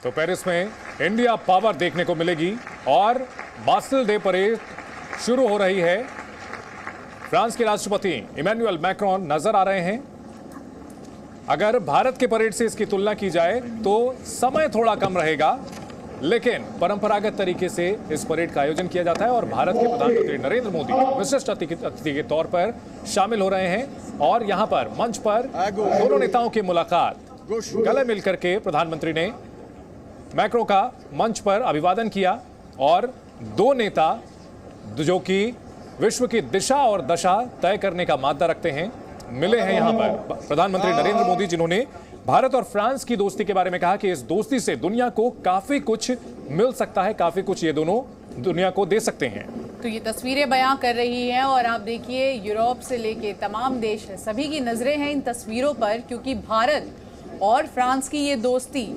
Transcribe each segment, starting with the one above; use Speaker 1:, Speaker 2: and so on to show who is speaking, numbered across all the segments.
Speaker 1: तो पेरिस में India power देखने को मिलेगी और बास्टिल डे परेड शुरू हो रही है। फ्रांस के राष्ट्रपति इमैनुअल मैक्रोन नजर आ रहे हैं। अगर भारत के परेड से इसकी तुलना की जाए तो समय थोड़ा कम रहेगा, लेकिन परंपरागत तरीके से इस परेड का आयोजन किया जाता है और भारत के प्रधानमंत्री नरेंद्र मोदी विशिष्ट अतिथि के तौर पर शामिल हो रहे हैं। और यहां पर मंच पर दोनों नेताओं की मुलाकात, गले मिलकर के प्रधानमंत्री ने मैक्रो का मंच पर अभिवादन किया और दो नेता जो कि विश्व की दिशा और दशा तय करने का मादा रखते हैं, मिले हैं यहां पर। प्रधानमंत्री नरेंद्र मोदी जिन्होंने भारत और फ्रांस की दोस्ती के बारे में कहा कि इस दोस्ती से दुनिया को काफी कुछ मिल सकता है, काफी कुछ ये दोनों दुनिया को दे सकते हैं।
Speaker 2: तो ये तस्वीरें बयां कर रही हैं और आप देखिए यूरोप से लेके तमाम देश सभी की नजरें हैं इन तस्वीरों पर, क्योंकि भारत और फ्रांस की ये दोस्ती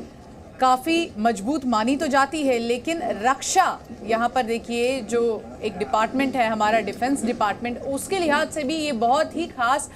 Speaker 2: काफ़ी मजबूत मानी तो जाती है, लेकिन रक्षा यहाँ पर देखिए जो एक डिपार्टमेंट है हमारा डिफेंस डिपार्टमेंट, उसके लिहाज से भी ये बहुत ही खास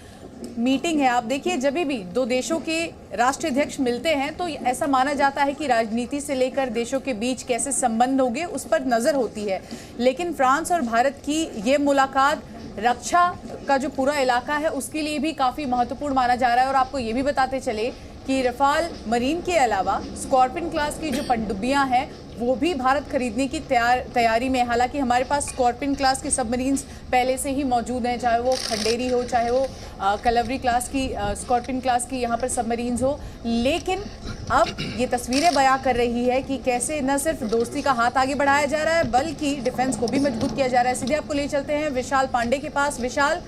Speaker 2: मीटिंग है। आप देखिए जब भी दो देशों के राष्ट्राध्यक्ष मिलते हैं तो ऐसा माना जाता है कि राजनीति से लेकर देशों के बीच कैसे संबंध होंगे उस पर नज़र होती है, लेकिन फ्रांस और भारत की ये मुलाकात रक्षा का जो पूरा इलाका है उसके लिए भी काफ़ी महत्वपूर्ण माना जा रहा है। और आपको ये भी बताते चले कि रफाल मरीन के अलावा स्कॉर्पियन क्लास की जो पनडुब्बियां हैं वो भी भारत खरीदने की तैयारी में। हालांकि हमारे पास स्कॉर्पियन क्लास के सबमरीन्स पहले से ही मौजूद हैं, चाहे वो खंडेरी हो, चाहे वो कलवरी क्लास की स्कॉर्पियन क्लास की यहाँ पर सबमरीन्स हो, लेकिन अब ये तस्वीरें बयां कर रही है कि कैसे न सिर्फ दोस्ती का हाथ आगे बढ़ाया जा रहा है बल्कि डिफेंस को भी मजबूत किया जा रहा है। सीधे आपको ले चलते हैं विशाल पांडे के पास। विशाल,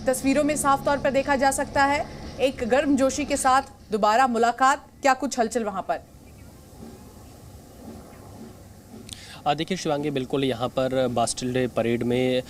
Speaker 2: तस्वीरों में साफ तौर पर देखा जा सकता है एक गर्मजोशी के साथ दोबारा मुलाकात, क्या कुछ हलचल वहां पर?
Speaker 3: देखिए शिवांगी, बिल्कुल यहाँ पर बास्टिल डे परेड में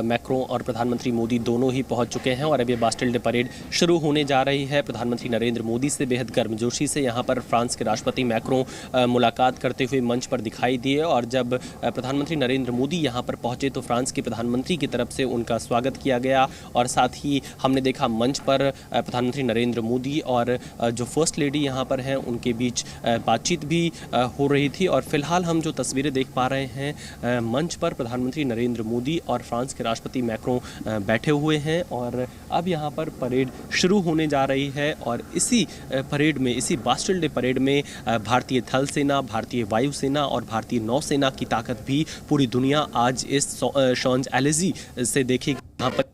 Speaker 3: मैक्रोन और प्रधानमंत्री मोदी दोनों ही पहुँच चुके हैं और अब ये बास्टिल डे परेड शुरू होने जा रही है। प्रधानमंत्री नरेंद्र मोदी से बेहद गर्मजोशी से यहाँ पर फ्रांस के राष्ट्रपति मैक्रोन मुलाकात करते हुए मंच पर दिखाई दिए और जब प्रधानमंत्री नरेंद्र मोदी यहाँ पर पहुँचे तो फ्रांस के प्रधानमंत्री की तरफ से उनका स्वागत किया गया और साथ ही हमने देखा मंच पर प्रधानमंत्री नरेंद्र मोदी और जो फर्स्ट लेडी यहाँ पर हैं उनके बीच बातचीत भी हो रही थी। और फिलहाल हम जो तस्वीरें देख पा रहे हैं, मंच पर प्रधानमंत्री नरेंद्र मोदी और फ्रांस के राष्ट्रपति मैक्रोन बैठे हुए हैं और अब यहाँ पर परेड शुरू होने जा रही है। और इसी परेड में, इसी बास्टिल डे परेड में भारतीय थल सेना, भारतीय वायुसेना और भारतीय नौसेना की ताकत भी पूरी दुनिया आज इस शॉन्ज-एलिज़े से देखेगी। यहाँ पर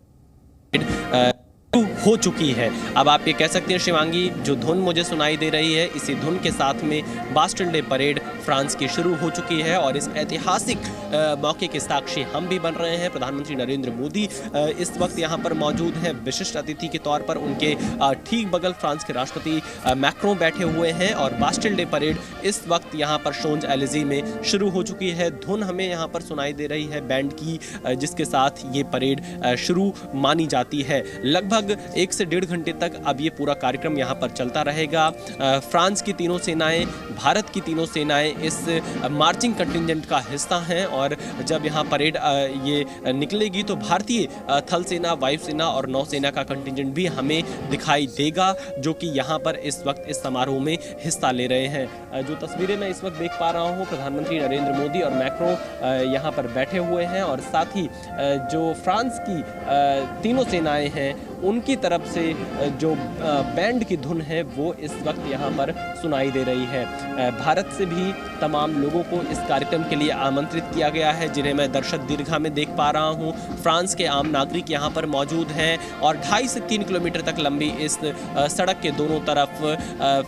Speaker 3: हो चुकी है। अब आप ये कह सकते हैं शिवांगी, जो धुन मुझे सुनाई दे रही है इसी धुन के साथ में बास्टिल डे परेड फ्रांस की शुरू हो चुकी है और इस ऐतिहासिक मौके के साक्षी हम भी बन रहे हैं। प्रधानमंत्री नरेंद्र मोदी इस वक्त यहाँ पर मौजूद हैं विशिष्ट अतिथि के तौर पर। उनके ठीक बगल फ्रांस के राष्ट्रपति मैक्रोन बैठे हुए हैं और बास्टिल डे परेड इस वक्त यहाँ पर शॉन्ज-एलिज़े में शुरू हो चुकी है। धुन हमें यहाँ पर सुनाई दे रही है बैंड की, जिसके साथ ये परेड शुरू मानी जाती है। लगभग 1 से 1.5 घंटे तक अब ये पूरा कार्यक्रम यहाँ पर चलता रहेगा। फ्रांस की तीनों सेनाएं, भारत की तीनों सेनाएं इस मार्चिंग कंटिंजेंट का हिस्सा हैं और जब यहाँ परेड ये निकलेगी तो भारतीय थल सेना, वायुसेना और नौसेना का कंटिंजेंट भी हमें दिखाई देगा, जो कि यहाँ पर इस वक्त इस समारोह में हिस्सा ले रहे हैं। जो तस्वीरें मैं इस वक्त देख पा रहा हूँ, प्रधानमंत्री नरेंद्र मोदी और मैक्रोन यहाँ पर बैठे हुए हैं और साथ ही जो फ्रांस की तीनों सेनाएं हैं उनकी तरफ से जो बैंड की धुन है वो इस वक्त यहाँ पर सुनाई दे रही है। भारत से भी तमाम लोगों को इस कार्यक्रम के लिए आमंत्रित किया गया है, जिन्हें मैं दर्शक दीर्घा में देख पा रहा हूँ। फ्रांस के आम नागरिक यहाँ पर मौजूद हैं और 2.5 से 3 किलोमीटर तक लंबी इस सड़क के दोनों तरफ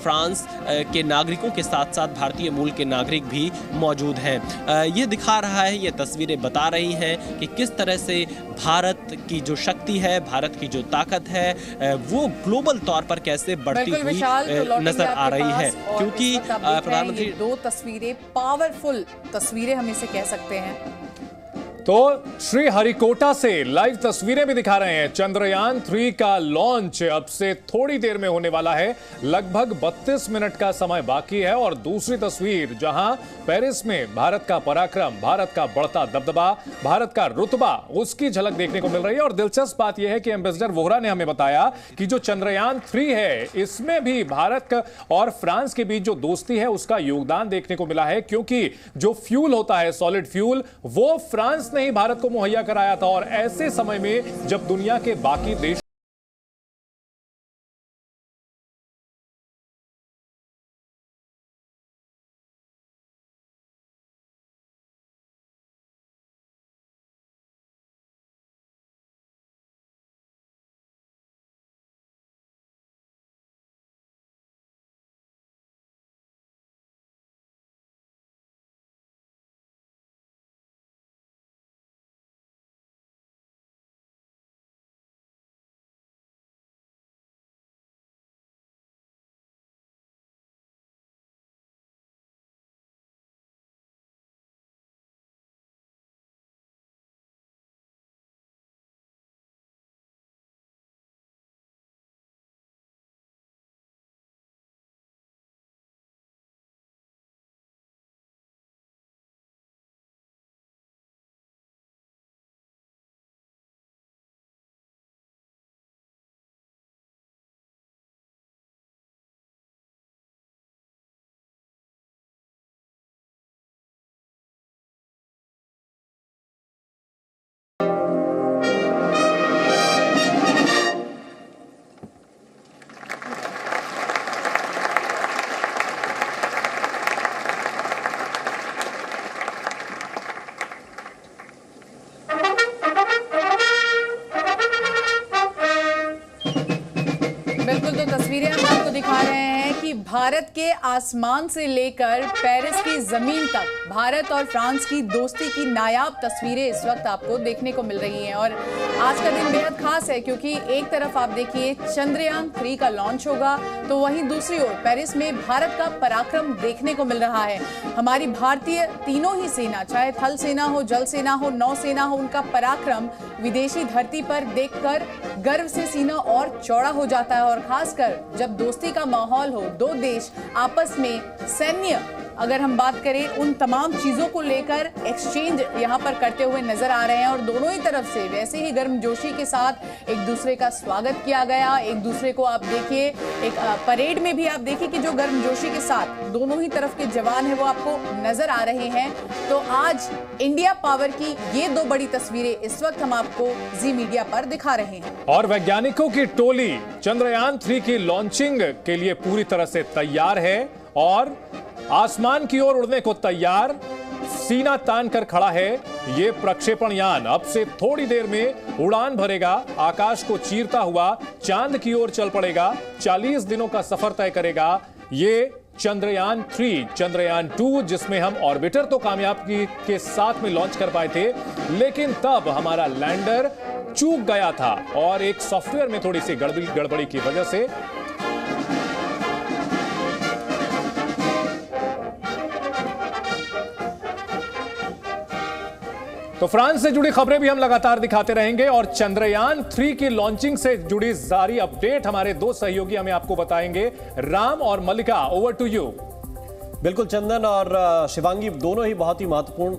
Speaker 3: फ्रांस के नागरिकों के साथ साथ भारतीय मूल के नागरिक भी मौजूद हैं। ये दिखा रहा है, ये तस्वीरें बता रही हैं कि किस तरह से भारत की जो शक्ति है, भारत की जो ताकत है वो ग्लोबल तौर पर कैसे बढ़ती हुई नजर आ रही है। क्योंकि प्रधानमंत्री,
Speaker 2: 2 तस्वीरें, पावरफुल तस्वीरें हम इसे कह सकते हैं।
Speaker 1: तो श्रीहरिकोटा से लाइव तस्वीरें भी दिखा रहे हैं। चंद्रयान 3 का लॉन्च अब से थोड़ी देर में होने वाला है। लगभग 32 मिनट का समय बाकी है। और दूसरी तस्वीर जहां पेरिस में भारत का पराक्रम, भारत का बढ़ता दबदबा, भारत का रुतबा, उसकी झलक देखने को मिल रही है। और दिलचस्प बात यह है कि एम्बेसडर वोहरा ने हमें बताया कि जो चंद्रयान 3 है इसमें भी भारत और फ्रांस के बीच जो दोस्ती है उसका योगदान देखने को मिला है, क्योंकि जो फ्यूल होता है, सॉलिड फ्यूल, वो फ्रांस ने ही भारत को मुहैया कराया था। और ऐसे समय में जब दुनिया के बाकी देश
Speaker 2: भारत के आसमान से लेकर पेरिस की जमीन तक भारत और फ्रांस की दोस्ती की नायाब तस्वीरें इस वक्त आपको देखने को मिल रही हैं। और आज का दिन बेहद खास है, क्योंकि एक तरफ आप देखिए चंद्रयान 3 का लॉन्च होगा, तो वहीं दूसरी ओर पेरिस में भारत का पराक्रम देखने को मिल रहा है। हमारी भारतीय तीनों ही सेना, चाहे थल सेना हो, जल सेना हो, नौ सेना हो, उनका पराक्रम विदेशी धरती पर देखकर गर्व से सीना और चौड़ा हो जाता है। और खासकर जब दोस्ती का माहौल हो, दो देश आपस में सैन्य, अगर हम बात करें, उन तमाम चीजों को लेकर एक्सचेंज यहाँ पर करते हुए नजर आ रहे हैं। और दोनों ही तरफ से वैसे ही गर्मजोशी के साथ एक दूसरे का स्वागत किया गया। एक दूसरे को आप देखिए, एक परेड में भी आप देखिए कि जो गर्मजोशी के साथ दोनों ही तरफ के जवान हैं वो आपको नजर आ रहे हैं। तो आज इंडिया पावर की ये दो बड़ी तस्वीरें इस वक्त हम आपको जी मीडिया पर दिखा रहे हैं।
Speaker 1: और वैज्ञानिकों की टोली चंद्रयान 3 की लॉन्चिंग के लिए पूरी तरह से तैयार है और आसमान की ओर उड़ने को तैयार, सीना तान कर खड़ा है। ये प्रक्षेपण यान अब से थोड़ी देर में उड़ान भरेगा, आकाश को चीरता हुआ चांद की ओर चल पड़ेगा, 40 दिनों का सफर तय करेगा। ये चंद्रयान 3, चंद्रयान 2, जिसमें हम ऑर्बिटर तो कामयाबी के साथ में लॉन्च कर पाए थे, लेकिन तब हमारा लैंडर चूक गया था और एक सॉफ्टवेयर में थोड़ी सी गड़बड़ी की वजह से तो फ्रांस से जुड़ी खबरें भी हम लगातार दिखाते रहेंगे और चंद्रयान 3 की लॉन्चिंग से जुड़ी सारी अपडेट हमारे दो सहयोगी हमें आपको बताएंगे। राम और मल्लिका, ओवर टू यू।
Speaker 4: बिल्कुल चंदन और शिवांगी, दोनों ही बहुत ही महत्वपूर्ण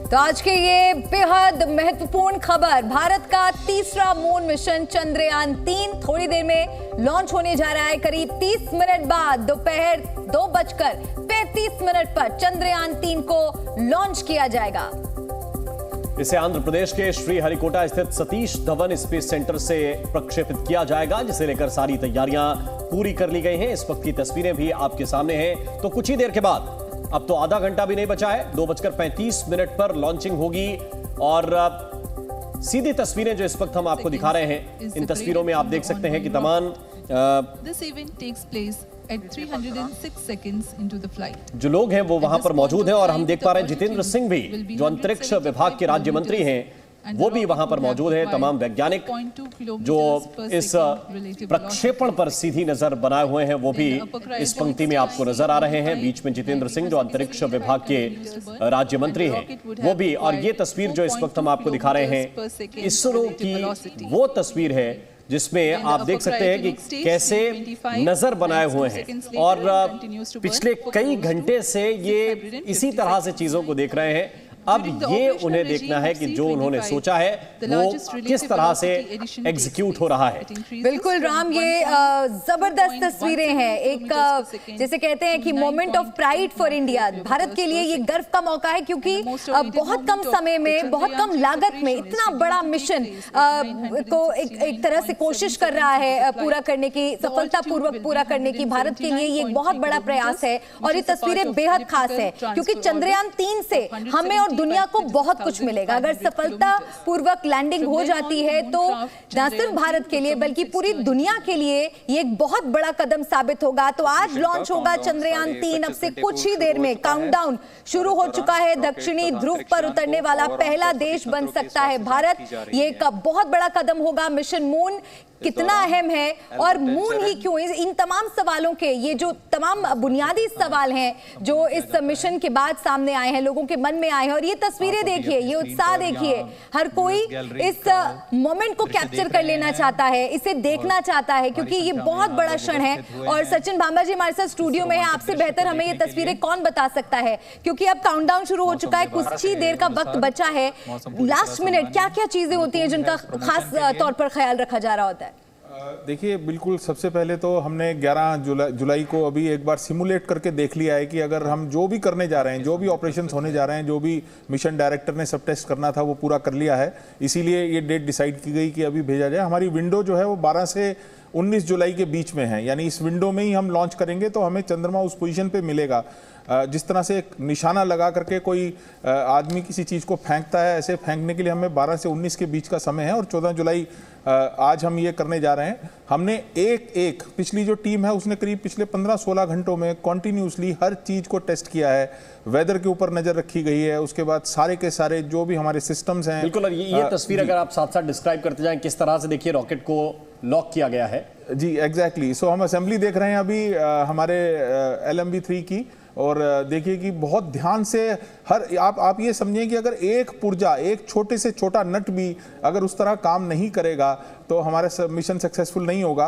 Speaker 5: तो आज के ये बेहद महत्वपूर्ण खबर, भारत का तीसरा मून मिशन चंद्रयान 3 थोड़ी देर में लॉन्च होने जा रहा है। करीब 30 मिनट बाद दोपहर 2:35 पर चंद्रयान 3 को लॉन्च किया जाएगा।
Speaker 4: इसे आंध्र प्रदेश के श्रीहरिकोटा स्थित सतीश धवन स्पेस सेंटर से प्रक्षेपित किया जाएगा, जिसे लेकर सारी तैयारियां पूरी कर ली गई हैं। इस वक्त की तस्वीरें भी आपके सामने हैं। तो कुछ ही देर के बाद, अब तो आधा घंटा भी नहीं बचा है, 2:35 पर लॉन्चिंग होगी और सीधी तस्वीरें जो इस वक्त हम आपको दिखा रहे हैं, इन तस्वीरों में आप देख सकते हैं कि तमाम
Speaker 6: This event takes place at 306 seconds into the flight.
Speaker 4: जो लोग हैं वो वहां पर मौजूद हैं और हम देख पा रहे हैं जितेंद्र सिंह भी जो अंतरिक्ष विभाग के राज्य मंत्री हैं वो भी वहां पर मौजूद है। तमाम वैज्ञानिक जो इस प्रक्षेपण पर सीधी नजर बनाए हुए हैं वो भी इस पंक्ति में आपको नजर आ रहे हैं। बीच में जितेंद्र सिंह जो अंतरिक्ष विभाग के राज्य मंत्री हैं वो भी। और ये तस्वीर जो इस वक्त हम आपको दिखा रहे हैं इसरो की वो तस्वीर है जिसमें आप देख सकते हैं कि कैसे नजर बनाए हुए हैं और पिछले कई घंटे से ये इसी तरह से चीजों को देख रहे हैं। अब ये उन्हें देखना है कि जो उन्होंने सोचा है वो किस तरह से एग्जीक्यूट हो रहा है।
Speaker 5: बिल्कुल राम, ये जबरदस्त तस्वीरें हैं। एक जैसे कहते हैं कि moment of pride for India, Bharat के लिए ये गर्व का मौका है क्योंकि बहुत कम समय में बहुत कम लागत में इतना बड़ा मिशन को एक तरह से कोशिश कर रहा है पूरा करने की, सफलतापूर्वक पूरा करने की। भारत के लिए ये एक बहुत बड़ा प्रयास है और ये तस्वीरें बेहद खास है क्योंकि चंद्रयान 3 से हमें और दुनिया को बहुत कुछ मिलेगा। अगर सफलतापूर्वक लैंडिंग हो जाती है तो न सिर्फ भारत के लिए बल्कि पूरी दुनिया के लिए ये एक बहुत बड़ा कदम साबित होगा। तो आज लॉन्च होगा चंद्रयान 3। अब से कुछ ही देर में काउंटडाउन शुरू हो चुका है। दक्षिणी ध्रुव पर उतरने वाला पहला देश बन सकता है भारत। ये एक बहुत बड़ा कदम होगा। मिशन मून कितना अहम है और मून ही क्यों, इन तमाम सवालों के ये जो तमाम बुनियादी सवाल हैं जो इस मिशन के बाद सामने आए हैं, लोगों के मन में आए हैं। और ये तस्वीरें देखिए, ये उत्साह देखिए, हर कोई इस मोमेंट को कैप्चर कर लेना चाहता है, इसे देखना चाहता है क्योंकि ये बहुत बड़ा क्षण है। और सचिन भांबा जी हमारे साथ स्टूडियो में है, आपसे बेहतर हमें ये तस्वीरें कौन बता सकता है क्योंकि अब काउंटडाउन शुरू हो चुका है, कुछ ही देर का वक्त बचा है। लास्ट मिनट क्या क्या चीजें होती हैं जिनका खास तौर पर ख्याल रखा जा रहा होता है?
Speaker 7: देखिए, बिल्कुल सबसे पहले तो हमने 11 जुलाई को अभी एक बार सिमुलेट करके देख लिया है कि अगर हम जो भी करने जा रहे हैं, जो भी ऑपरेशंस होने जा रहे हैं, जो भी मिशन डायरेक्टर ने सब टेस्ट करना था वो पूरा कर लिया है। इसीलिए ये डेट डिसाइड की गई कि अभी भेजा जाए। हमारी विंडो जो है वो 12 से 19 जुलाई के बीच में है, यानी इस विंडो में ही हम लॉन्च करेंगे तो हमें चंद्रमा उस पोजीशन पे मिलेगा। जिस तरह से एक निशाना लगा करके कोई आदमी किसी चीज़ को फेंकता है, ऐसे फेंकने के लिए हमें 12 से 19 के बीच का समय है और 14 जुलाई आज हम ये करने जा रहे हैं। हमने एक पिछली जो टीम है उसने करीब पिछले 15-16 घंटों में कॉन्टिन्यूसली हर चीज़ को टेस्ट किया है। वेदर के ऊपर नज़र रखी गई है, उसके बाद सारे के सारे जो भी हमारे सिस्टम्स हैं।
Speaker 4: बिल्कुल, और ये तस्वीर अगर आप साथ साथ डिस्क्राइब करते जाएं किस तरह से देखिए रॉकेट को लॉक किया गया है।
Speaker 7: जी एग्जैक्टली। सो हम असेंबली देख रहे हैं अभी हमारे LMB-3 की, और देखिए कि बहुत ध्यान से हर आप ये समझें कि अगर एक पुर्जा, एक छोटे से छोटा नट भी अगर उस तरह काम नहीं करेगा तो हमारा मिशन सक्सेसफुल नहीं होगा।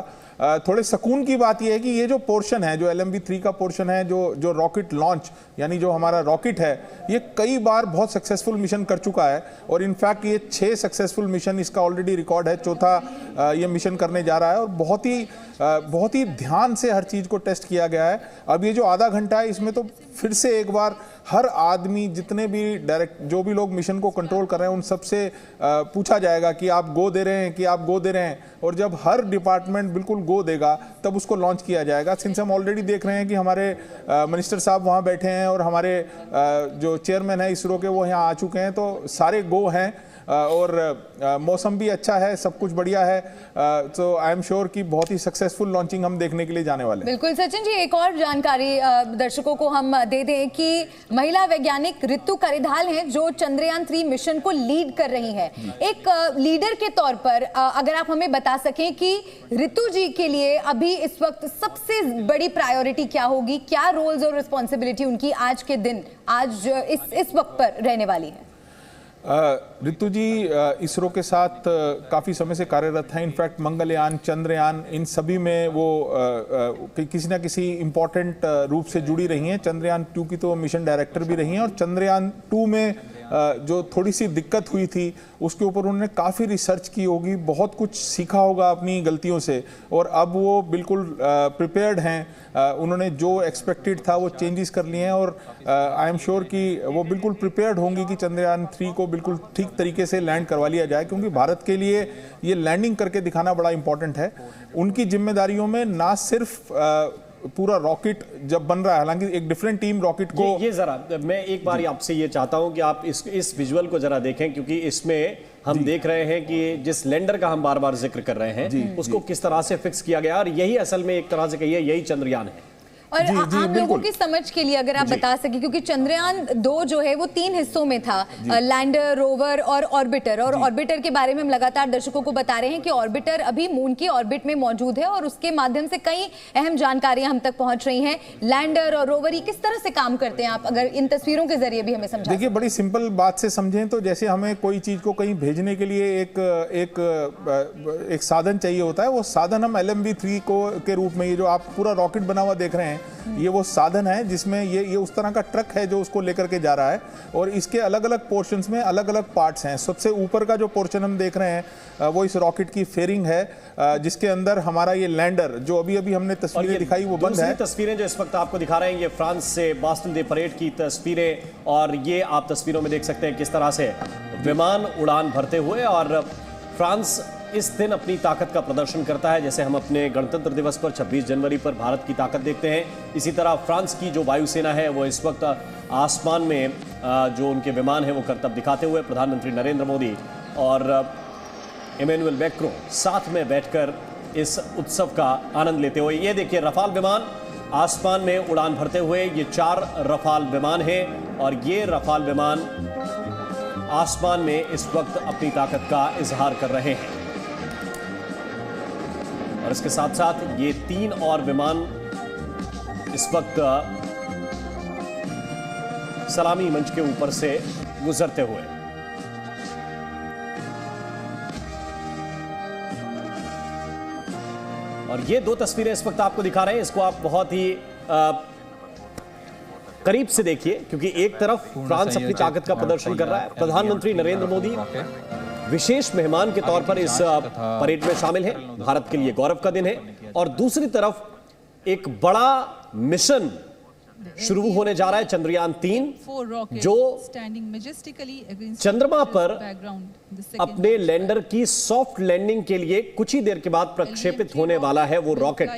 Speaker 7: थोड़े सुकून की बात यह है कि ये जो पोर्शन है, जो LMB-3 का पोर्शन है, जो रॉकेट लॉन्च यानी जो हमारा रॉकेट है, ये कई बार बहुत सक्सेसफुल मिशन कर चुका है और इनफैक्ट ये 6 सक्सेसफुल मिशन इसका ऑलरेडी रिकॉर्ड है। चौथा ये मिशन करने जा रहा है और बहुत ही ध्यान से हर चीज़ को टेस्ट किया गया है। अब ये जो आधा घंटा है इसमें तो फिर से एक बार हर आदमी, जितने भी जो भी लोग मिशन को कंट्रोल कर रहे हैं, उन सबसे पूछा जाएगा कि आप गो दे रहे हैं, कि आप गो दे रहे हैं। और जब हर डिपार्टमेंट बिल्कुल गो देगा तब उसको लॉन्च किया जाएगा। सिंस हम ऑलरेडी देख रहे हैं कि हमारे मिनिस्टर साहब वहाँ बैठे हैं और हमारे जो चेयरमैन है इसरो के वो यहाँ आ चुके हैं, तो सारे गो हैं और मौसम भी अच्छा है, सब कुछ बढ़िया है। तो आई एम श्योर कि बहुत ही सक्सेसफुल लॉन्चिंग हम देखने के लिए जाने वाले हैं।
Speaker 5: बिल्कुल सचिन जी, एक और जानकारी दर्शकों को हम दे दें कि महिला वैज्ञानिक ऋतु करिधाल हैं जो चंद्रयान 3 मिशन को लीड कर रही हैं। एक लीडर के तौर पर अगर आप हमें बता सकें कि ऋतु जी के लिए अभी इस वक्त सबसे बड़ी प्रायोरिटी क्या होगी, क्या रोल्स और रिस्पॉन्सिबिलिटी उनकी आज के दिन, आज इस वक्त पर रहने वाली है?
Speaker 7: ऋतु जी इसरो के साथ काफ़ी समय से कार्यरत हैं। इनफैक्ट मंगलयान, चंद्रयान, इन सभी में वो किसी ना किसी इम्पोर्टेंट रूप से जुड़ी रही हैं। चंद्रयान 2 की तो मिशन डायरेक्टर भी रही हैं और चंद्रयान 2 में जो थोड़ी सी दिक्कत हुई थी उसके ऊपर उन्होंने काफ़ी रिसर्च की होगी, बहुत कुछ सीखा होगा अपनी गलतियों से और अब वो बिल्कुल प्रिपेयर्ड हैं। उन्होंने जो एक्सपेक्टेड था वो चेंजेस कर लिए हैं और आई एम श्योर कि वो बिल्कुल प्रिपेयर्ड होंगी कि चंद्रयान 3 को बिल्कुल ठीक तरीके से लैंड करवा लिया जाए, क्योंकि भारत के लिए ये लैंडिंग करके दिखाना बड़ा इंपॉर्टेंट है। उनकी जिम्मेदारियों में ना सिर्फ पूरा रॉकेट जब बन रहा है, हालांकि एक डिफरेंट टीम रॉकेट को
Speaker 4: ये जरा मैं एक बार आपसे ये चाहता हूं कि आप इस विजुअल को जरा देखें, क्योंकि इसमें हम देख रहे हैं कि जिस लैंडर का हम बार बार जिक्र कर रहे हैं उसको किस तरह से फिक्स किया गया और यही असल में एक तरह से कहिए यही चंद्रयान है।
Speaker 5: और
Speaker 7: जी, जी,
Speaker 5: आप लोगों
Speaker 7: बिल्कुल।
Speaker 5: की समझ के लिए अगर आप बता सके, क्योंकि चंद्रयान 2 जो है वो 3 हिस्सों में था, लैंडर, रोवर और ऑर्बिटर। और ऑर्बिटर के बारे में हम लगातार दर्शकों को बता रहे हैं कि ऑर्बिटर अभी मून की ऑर्बिट में मौजूद है और उसके माध्यम से कई अहम जानकारियां हम तक पहुंच रही हैं। लैंडर और रोवर ये किस तरह से काम करते हैं, आप अगर इन तस्वीरों के जरिए भी हमें समझा।
Speaker 7: देखिए, बड़ी सिंपल बात से समझें तो जैसे हमें कोई चीज को कहीं भेजने के लिए एक साधन चाहिए होता है, वो साधन हम LMB-3 के रूप में, ये जो आप पूरा रॉकेट बना हुआ देख रहे हैं, ये वो साधन है जिसमें ये उस तरह का ट्रक है जो उसको लेकर के जा रहा है। और इसके अलग अलग पोर्शंस में अलग अलग पार्ट्स हैं। सबसे ऊपर का जो पोर्शन हम देख रहे हैं वो इस रॉकेट की फेयरिंग है, जिसके अंदर हमारा ये लैंडर जो अभी हमने तस्वीरें दिखाई वो बंद है।
Speaker 4: तस्वीरें जो इस वक्त आपको दिखा रहे हैं ये फ्रांस से बास्टिल डे परेड की तस्वीरें, और ये आप तस्वीरों में देख सकते हैं किस तरह से विमान उड़ान भरते हुए। और फ्रांस इस दिन अपनी ताकत का प्रदर्शन करता है, जैसे हम अपने गणतंत्र दिवस पर 26 जनवरी पर भारत की ताकत देखते हैं, इसी तरह फ्रांस की जो वायुसेना है वो इस वक्त आसमान में जो उनके विमान है वो करतब दिखाते हुए प्रधानमंत्री नरेंद्र मोदी और इमैनुअल मैक्रों साथ में बैठकर इस उत्सव का आनंद लेते हुए। ये देखिए रफाल विमान आसमान में उड़ान भरते हुए, ये 4 रफाल विमान हैं और ये रफाल विमान आसमान में इस वक्त अपनी ताकत का इजहार कर रहे हैं। और इसके साथ साथ ये 3 और विमान इस वक्त सलामी मंच के ऊपर से गुजरते हुए। और ये 2 तस्वीरें इस वक्त आपको दिखा रहे हैं, इसको आप बहुत ही करीब से देखिए, क्योंकि एक तरफ फ्रांस अपनी ताकत का प्रदर्शन कर रहा है, प्रधानमंत्री नरेंद्र मोदी विशेष मेहमान के तौर पर इस परेड में शामिल है, भारत के लिए गौरव का दिन है। और दूसरी तरफ एक बड़ा मिशन शुरू होने जा रहा है, चंद्रयान 3, जो चंद्रमा पर अपने लैंडर की सॉफ्ट लैंडिंग के लिए कुछ ही देर के बाद प्रक्षेपित होने वाला है वो रॉकेट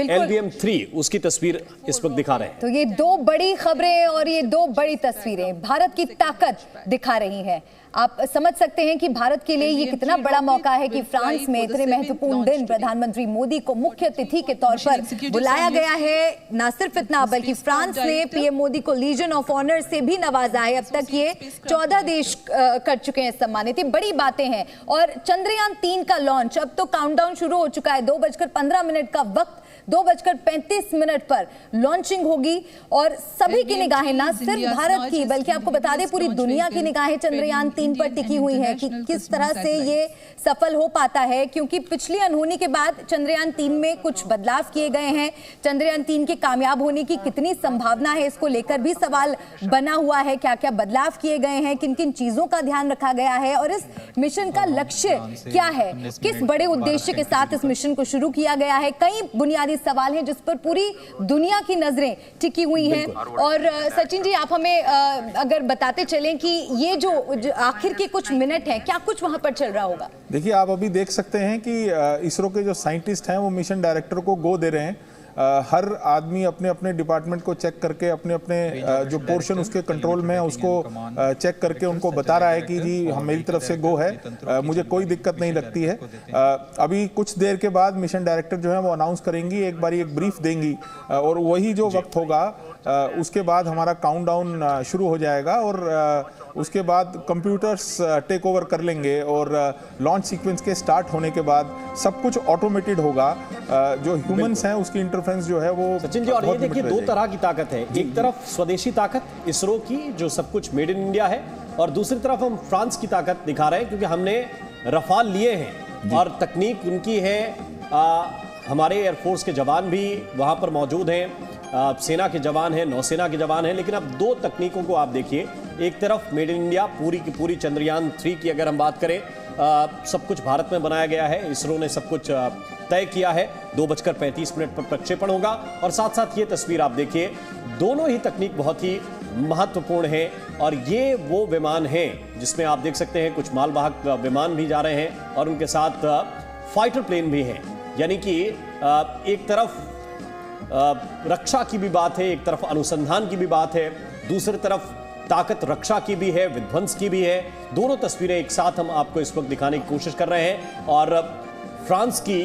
Speaker 4: LVM-3, उसकी तस्वीर इस वक्त दिखा रहे हैं।
Speaker 5: तो ये 2 बड़ी खबरें और ये 2 बड़ी तस्वीरें भारत की ताकत दिखा रही हैं। आप समझ सकते हैं कि भारत के लिए ये कितना बड़ा मौका है कि फ्रांस में इतने महत्वपूर्ण दिन प्रधानमंत्री मोदी को मुख्य अतिथि के तौर पर बुलाया गया है। ना सिर्फ इतना, बल्कि फ्रांस ने पीएम मोदी को लीजन ऑफ ऑनर से भी नवाजा है। अब तक ये 14 देश कर चुके हैं सम्मानित। ये बड़ी बातें हैं। और चंद्रयान 3 का लॉन्च, अब तो काउंटडाउन शुरू हो चुका है। 2:15 का वक्त, 2:35 पर लॉन्चिंग होगी और सभी की निगाहें ना सिर्फ भारत की बल्कि आपको बता दें पूरी दुनिया की निगाहें चंद्रयान 3 पर टिकी हुई है कि किस तरह से ये सफल हो पाता है। क्योंकि पिछली अनहोनी के बाद चंद्रयान 3 में कुछ बदलाव किए गए हैं। चंद्रयान 3 के कामयाब होने की कितनी संभावना है, इसको लेकर भी सवाल बना हुआ है। क्या क्या बदलाव किए गए हैं, किन किन चीजों का ध्यान रखा गया है और इस मिशन का लक्ष्य क्या है, किस बड़े उद्देश्य के साथ इस मिशन को शुरू किया गया है। कई बुनियादी सवाल हैं जिस पर पूरी दुनिया की नजरें टिकी हुई हैं। और सचिन जी, आप हमें अगर बताते चलें कि ये जो आखिर के कुछ मिनट हैं, क्या कुछ वहां पर चल रहा होगा?
Speaker 7: देखिए, आप अभी देख सकते हैं कि इसरो के जो साइंटिस्ट हैं वो मिशन डायरेक्टर को गो दे रहे हैं। हर आदमी अपने अपने डिपार्टमेंट को चेक करके अपने अपने जो पोर्शन उसके कंट्रोल में है उसको चेक करके उनको बता रहा है कि जी मेरी तरफ से गो है, मुझे कोई दिक्कत नहीं लगती है। अभी कुछ देर के बाद मिशन डायरेक्टर जो है वो अनाउंस करेंगी, एक बारी एक ब्रीफ देंगी और वही जो वक्त होगा उसके बाद हमारा काउंटडाउन शुरू हो जाएगा और उसके बाद कंप्यूटर्स टेक ओवर कर लेंगे और लॉन्च सीक्वेंस के स्टार्ट होने के बाद सब कुछ ऑटोमेटेड होगा। जो ह्यूमंस हैं उसकी इंटरफेरेंस जो है वो
Speaker 4: सचिन जी, और ये देखिए 2 तरह की ताकत है। एक तरफ स्वदेशी ताकत इसरो की जो सब कुछ मेड इन इंडिया है, और दूसरी तरफ हम फ्रांस की ताकत दिखा रहे हैं क्योंकि हमने रफाल लिए हैं और तकनीक उनकी है। हमारे एयरफोर्स के जवान भी वहां पर मौजूद हैं, सेना के जवान हैं, नौसेना के जवान हैं। लेकिन अब 2 तकनीकों को आप देखिए, एक तरफ मेड इन इंडिया पूरी की पूरी चंद्रयान 3 की अगर हम बात करें, सब कुछ भारत में बनाया गया है, इसरो ने सब कुछ तय किया है। 2:35 पर प्रक्षेपण होगा और साथ साथ ये तस्वीर आप देखिए, दोनों ही तकनीक बहुत ही महत्वपूर्ण है। और ये वो विमान हैं जिसमें आप देख सकते हैं कुछ मालवाहक विमान भी जा रहे हैं और उनके साथ फाइटर प्लेन भी हैं। यानी कि एक तरफ रक्षा की भी बात है, एक तरफ अनुसंधान की भी बात है, दूसरी तरफ ताकत रक्षा की भी है, विध्वंस की भी है। दोनों तस्वीरें एक साथ हम आपको इस वक्त दिखाने की कोशिश कर रहे हैं। और फ्रांस की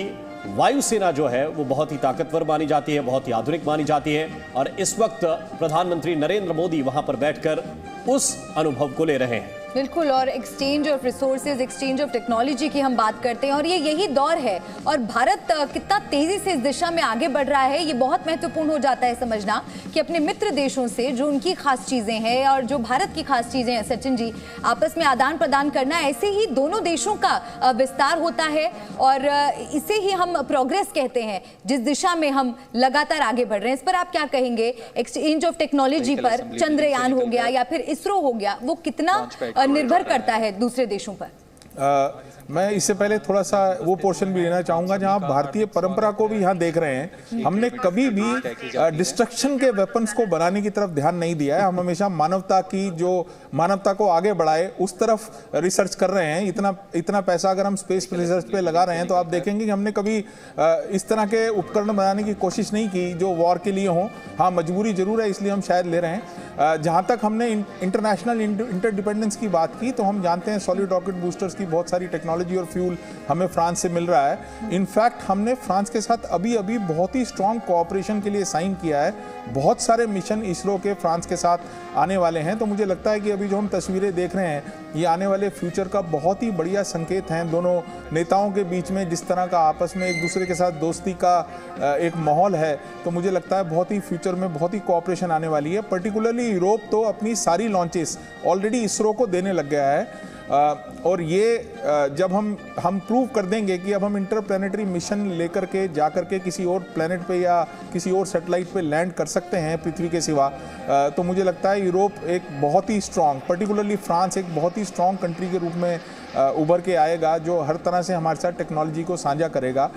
Speaker 4: वायुसेना जो है वो बहुत ही ताकतवर मानी जाती है, बहुत ही आधुनिक मानी जाती है, और इस वक्त प्रधानमंत्री नरेंद्र मोदी वहां पर बैठकर उस अनुभव को ले रहे हैं।
Speaker 5: बिल्कुल, और exchange of resources, exchange of technology की हम बात करते हैं और ये यही दौर है। और भारत कितना तेजी से इस दिशा में आगे बढ़ रहा है, ये बहुत महत्वपूर्ण हो जाता है समझना कि अपने मित्र देशों से जो उनकी खास चीजें हैं और जो भारत की खास चीजें हैं, सचिन जी, आपस में आदान प्रदान करना, ऐसे ही दोनों देशों का विस्तार होता है और इसे ही हम प्रोग्रेस कहते हैं, जिस दिशा में हम लगातार आगे बढ़ रहे हैं। इस पर आप क्या कहेंगे? एक्सचेंज ऑफ टेक्नोलॉजी पर चंद्रयान हो गया या फिर इसरो हो गया, वो कितना निर्भर करता है दूसरे देशों पर?
Speaker 7: मैं इससे पहले थोड़ा सा वो पोर्शन भी लेना चाहूंगा जहां भारतीय परंपरा को भी यहां देख रहे हैं। हमने कभी भी डिस्ट्रक्शन के वेपन्स को बनाने की तरफ ध्यान नहीं दिया है। हम हमेशा मानवता की, जो मानवता को आगे बढ़ाए, उस तरफ रिसर्च कर रहे हैं। इतना पैसा अगर हम स्पेस रिसर्च पे लगा रहे हैं तो आप देखेंगे कि हमने कभी इस तरह के उपकरण बनाने की कोशिश नहीं की जो वॉर के लिए हों। हाँ, मजबूरी जरूर है, इसलिए हम शायद ले रहे हैं। जहां तक हमने इंटरनेशनल इंटरडिपेंडेंस की बात की तो हम जानते हैं सॉलिड रॉकेट बूस्टर्स की बहुत सारी टेक्नोलॉजी और फ्यूल हमें फ्रांस से मिल रहा है। इनफैक्ट हमने फ्रांस के साथ अभी बहुत ही स्ट्रांग कोऑपरेशन के लिए साइन किया है। बहुत सारे मिशन इसरो के फ्रांस के साथ आने वाले हैं। तो मुझे लगता है कि अभी जो हम तस्वीरें देख रहे हैं ये आने वाले फ्यूचर का बहुत ही बढ़िया संकेत हैं। दोनों नेताओं के बीच में जिस तरह का आपस में एक दूसरे के साथ दोस्ती का एक माहौल है, तो मुझे लगता है बहुत ही फ्यूचर में बहुत ही कोऑपरेशन आने वाली है। पर्टिकुलरली यूरोप तो अपनी सारी लॉन्चेस ऑलरेडी इसरो को देने लग गया है। और ये जब हम प्रूव कर देंगे कि अब हम इंटरप्लैनेटरी मिशन लेकर के जाकर के किसी और प्लैनेट पे या किसी और सैटेलाइट पे लैंड कर सकते हैं पृथ्वी के सिवा, तो मुझे लगता है यूरोप एक बहुत ही स्ट्रांग, पर्टिकुलरली फ्रांस एक बहुत ही स्ट्रांग कंट्री के रूप में उभर के आएगा, जो हर तरह से हमारे साथ टेक्नोलॉजी को साझा करेगा।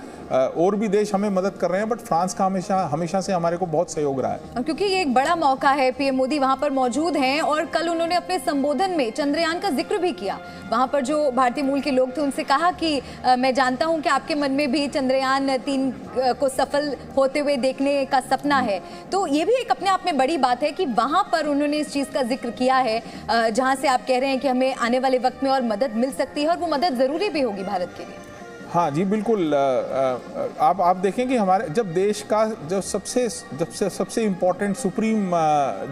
Speaker 7: और भी देश हमें मदद कर रहे हैं, बट फ्रांस का हमेशा से हमारे को बहुत सहयोग रहा है।
Speaker 5: क्योंकि ये एक बड़ा मौका है, पीएम मोदी वहां पर मौजूद हैं और कल उन्होंने अपने संबोधन में चंद्रयान का जिक्र भी किया। वहां पर जो भारतीय मूल के लोग थे उनसे कहा कि मैं जानता हूं कि आपके मन में भी चंद्रयान 3 को सफल होते हुए देखने का सपना है। तो ये भी एक अपने आप में बड़ी बात है कि वहां पर उन्होंने इस चीज का जिक्र किया है, जहां से आप कह रहे हैं कि हमें आने वाले वक्त में और मदद मिल सकती है और वो मदद जरूरी भी होगी भारत के लिए।
Speaker 7: हाँ जी, बिल्कुल। आप देखें कि हमारे जब देश का जो सबसे इम्पोर्टेंट सुप्रीम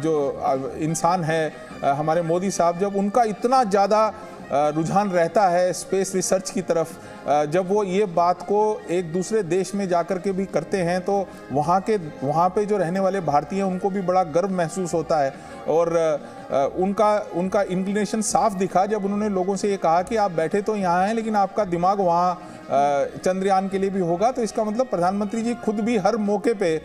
Speaker 7: जो इंसान है हमारे मोदी साहब, जब उनका इतना ज़्यादा रुझान रहता है स्पेस रिसर्च की तरफ, जब वो ये बात को एक दूसरे देश में जाकर के भी करते हैं तो वहाँ पे जो रहने वाले भारतीय हैं उनको भी बड़ा गर्व महसूस होता है। और उनका इंक्लिनेशन साफ दिखा जब उन्होंने लोगों से ये कहा कि आप बैठे तो यहाँ हैं लेकिन आपका दिमाग वहाँ चंद्रयान के लिए भी होगा। तो इसका मतलब प्रधानमंत्री जी खुद भी हर मौके पे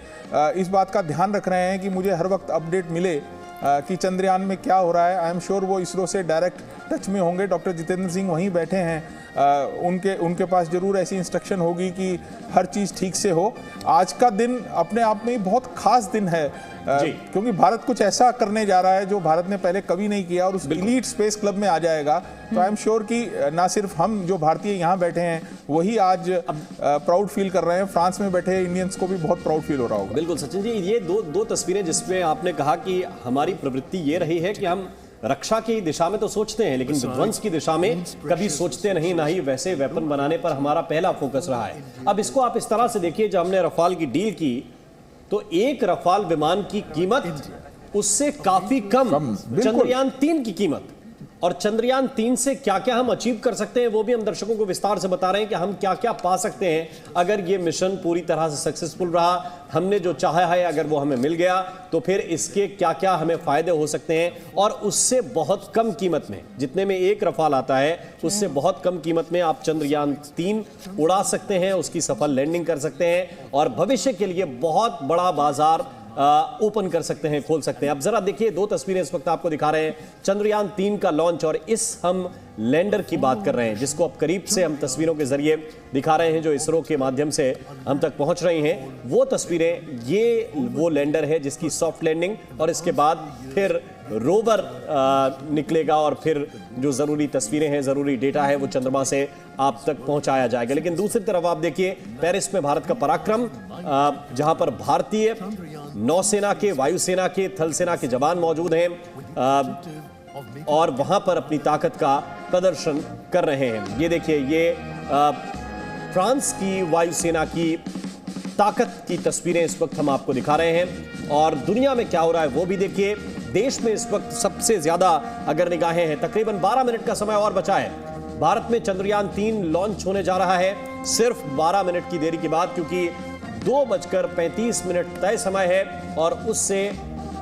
Speaker 7: इस बात का ध्यान रख रहे हैं कि मुझे हर वक्त अपडेट मिले कि चंद्रयान में क्या हो रहा है। आई एम श्योर वो इसरो से डायरेक्ट टच में होंगे। डॉक्टर जितेंद्र सिंह वहीं बैठे हैं, उनके पास जरूर ऐसी इंस्ट्रक्शन होगी कि हर चीज़ ठीक से हो। आज का दिन अपने आप में बहुत खास दिन है क्योंकि भारत कुछ ऐसा करने जा रहा है जो भारत ने पहले कभी नहीं किया और उस एलीट स्पेस क्लब में आ जाएगा। तो आई एम श्योर कि ना सिर्फ हम जो भारतीय यहाँ बैठे हैं वही आज प्राउड फील कर रहे हैं, फ्रांस में बैठे इंडियंस को भी बहुत प्राउड फील हो रहा होगा।
Speaker 4: बिल्कुल सचिन जी, ये दो तस्वीरें जिसमें आपने कहा कि हमारी प्रवृत्ति ये रही है कि हम रक्षा की दिशा में तो सोचते हैं लेकिन विध्वंस की दिशा में कभी सोचते नहीं, ना ही वैसे वेपन बनाने पर हमारा पहला फोकस रहा है। अब इसको आप इस तरह से देखिए, जब हमने रफाल की डील की तो एक रफाल विमान की कीमत उससे काफी कम चंद्रयान 3 की कीमत, और चंद्रयान 3 से क्या क्या हम अचीव कर सकते हैं वो भी हम दर्शकों को विस्तार से बता रहे हैं कि हम क्या क्या पा सकते हैं अगर ये मिशन पूरी तरह से सक्सेसफुल रहा। हमने जो चाहा है अगर वो हमें मिल गया तो फिर इसके क्या क्या हमें फायदे हो सकते हैं, और उससे बहुत कम कीमत में, जितने में एक रफाल आता है उससे बहुत कम कीमत में आप चंद्रयान 3 उड़ा सकते हैं, उसकी सफल लैंडिंग कर सकते हैं और भविष्य के लिए बहुत बड़ा बाजार ओपन कर सकते हैं, खोल सकते हैं। अब जरा देखिए, 2 तस्वीरें इस वक्त आपको दिखा रहे हैं चंद्रयान 3 का लॉन्च और इस हम लैंडर की बात कर रहे हैं जिसको अब करीब से हम तस्वीरों के जरिए दिखा रहे हैं जो इसरो के माध्यम से हम तक पहुंच रही हैं। वो तस्वीरें, ये वो लैंडर है जिसकी सॉफ्ट लैंडिंग और इसके बाद फिर रोवर निकलेगा और फिर जो जरूरी तस्वीरें हैं, जरूरी डेटा है वो चंद्रमा से आप तक पहुंचाया जाएगा। लेकिन दूसरी तरफ आप देखिए, पेरिस में भारत का पराक्रम, जहां पर भारतीय नौसेना के, वायुसेना के, थल सेना के जवान मौजूद हैं और वहां पर अपनी ताकत का प्रदर्शन कर रहे हैं। ये देखिए, ये फ्रांस की वायुसेना की ताकत की तस्वीरें इस वक्त हम आपको दिखा रहे हैं और दुनिया में क्या हो रहा है वो भी देखिए। देश में इस वक्त सबसे ज्यादा अगर निगाहें हैं, तकरीबन 12 मिनट का समय और बचा है। भारत में चंद्रयान 3 लॉन्च होने जा रहा है सिर्फ 12 मिनट की देरी के बाद, क्योंकि 2:35 तय समय है और उससे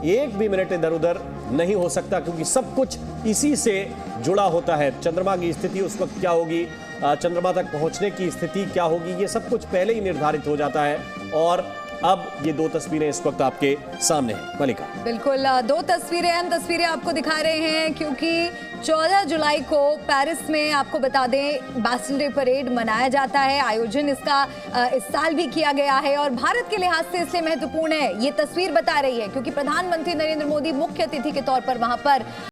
Speaker 4: एक भी मिनट इधर उधर नहीं हो सकता, क्योंकि सब कुछ इसी से जुड़ा होता है। चंद्रमा की स्थिति उस वक्त क्या होगी, चंद्रमा तक पहुंचने की स्थिति क्या होगी, ये सब कुछ पहले ही निर्धारित हो जाता है। और अब ये दो तस्वीरें इस वक्त आपके सामने हैं। मलिका,
Speaker 5: बिल्कुल, दो तस्वीरें, हम तस्वीरें आपको दिखा रहे हैं क्योंकि 14 जुलाई को पेरिस में, आपको बता दें, बास्टिल डे परेड मनाया जाता है। आयोजन इसका इस साल भी किया गया है और भारत के लिहाज से इसलिए महत्वपूर्ण है, ये तस्वीर बता रही है क्योंकि प्रधानमंत्री नरेंद्र मोदी मुख्य अतिथि के तौर पर वहां पर